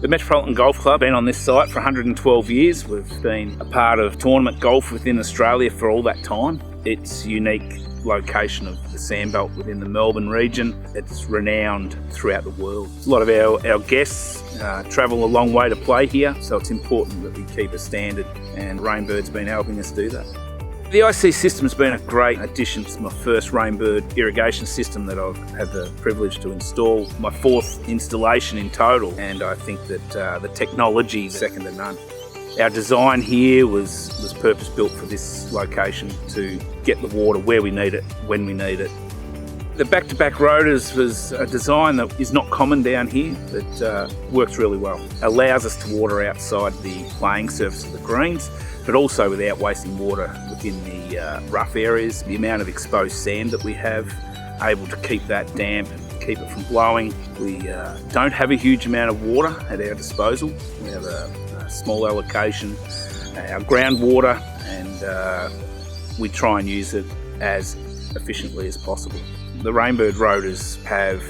The Metropolitan Golf Club been on this site for 112 years. We've been a part of tournament golf within Australia for all that time. Its unique location of the sandbelt within the Melbourne region, it's renowned throughout the world. A lot of our guests travel a long way to play here, so it's important that we keep a standard, and Rainbird's been helping us do that. The IC system's been a great addition. It's my first Rainbird irrigation system that I've had the privilege to install. My fourth installation in total, and I think that the technology is second to none. Our design here was purpose-built for this location to get the water where we need it, when we need it. The back-to-back rotors was a design that is not common down here, that works really well. Allows us to water outside the playing surface of the greens, but also without wasting water within the rough areas. The amount of exposed sand that we have, able to keep that damp and keep it from blowing. We don't have a huge amount of water at our disposal. We have a small allocation, our groundwater, and we try and use it as efficiently as possible. The Rainbird rotors have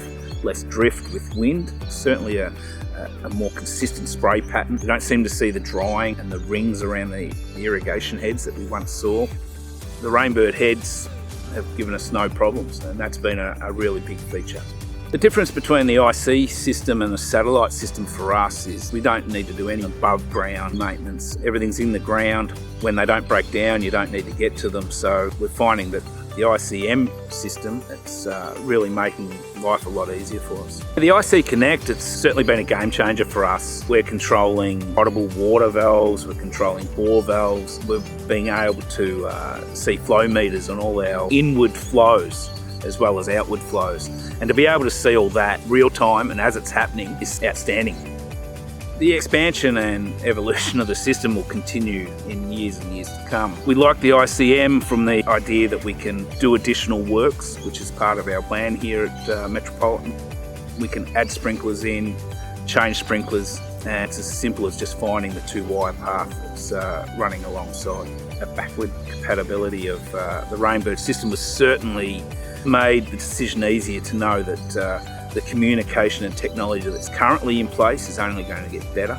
less drift with wind, certainly a more consistent spray pattern. You don't seem to see the drying and the rings around the irrigation heads that we once saw. The Rainbird heads have given us no problems, and that's been a really big feature. The difference between the IC system and the satellite system for us is we don't need to do any above ground maintenance. Everything's in the ground. When they don't break down, you don't need to get to them. So we're finding that the ICM system, it's really making life a lot easier for us. The IC Connect, it's certainly been a game changer for us. We're controlling potable water valves, we're controlling bore valves, we're being able to see flow meters on all our inward flows as well as outward flows. And to be able to see all that real time and as it's happening is outstanding. The expansion and evolution of the system will continue in years and years to come. We like the ICM from the idea that we can do additional works, which is part of our plan here at Metropolitan. We can add sprinklers in, change sprinklers, and it's as simple as just finding the 2-wire path that's running alongside. A backward compatibility of the Rainbird system was certainly made the decision easier to know that the communication and technology that's currently in place is only going to get better.